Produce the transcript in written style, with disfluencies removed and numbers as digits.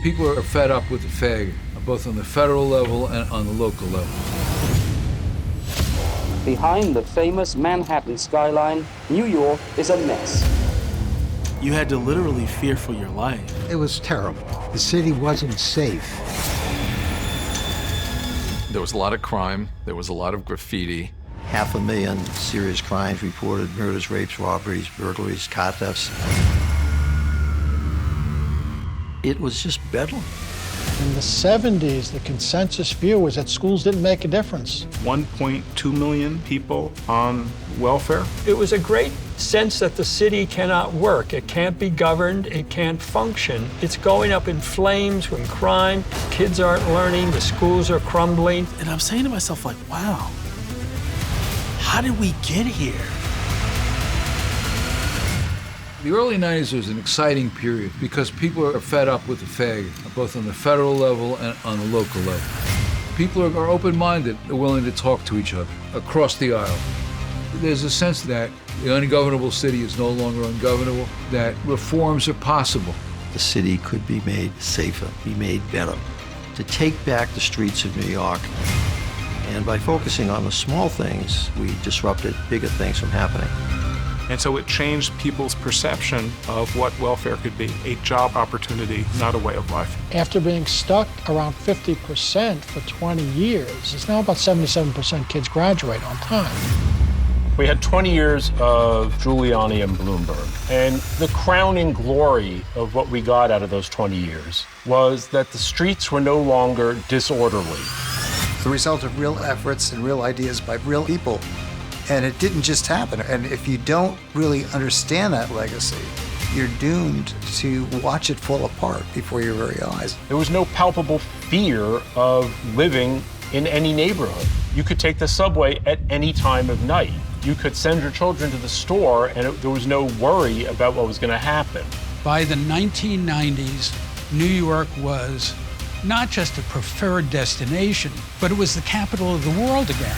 People are fed up with the fag, both on the federal level and on the local level. Behind the famous Manhattan skyline, New York is a mess. You had to literally fear for your life. It was terrible. The city wasn't safe. There was a lot of crime. There was a lot of graffiti. 500,000 serious crimes reported: murders, rapes, robberies, burglaries, car thefts. It was just bedlam. In the 70s, the consensus view was that schools didn't make a difference. 1.2 million people on welfare. It was a great sense that the city cannot work. It can't be governed. It can't function. It's going up in flames from crime. Kids aren't learning. The schools are crumbling. And I'm saying to myself, like, wow, how did we get here? The early 90s was an exciting period because people are fed up with the fag, both on the federal level and on the local level. People are open-minded, they're willing to talk to each other across the aisle. There's a sense that the ungovernable city is no longer ungovernable, that reforms are possible. The city could be made safer, be made better, to take back the streets of New York. And by focusing on the small things, we disrupted bigger things from happening. And so it changed people's perception of what welfare could be: a job opportunity, not a way of life. After being stuck around 50% for 20 years, it's now about 77% kids graduate on time. We had 20 years of Giuliani and Bloomberg, and the crowning glory of what we got out of those 20 years was that the streets were no longer disorderly. The result of real efforts and real ideas by real people. And it didn't just happen. And if you don't really understand that legacy, you're doomed to watch it fall apart before your very eyes. There was no palpable fear of living in any neighborhood. You could take the subway at any time of night. You could send your children to the store and there was no worry about what was going to happen. By the 1990s, New York was not just a preferred destination, but it was the capital of the world again.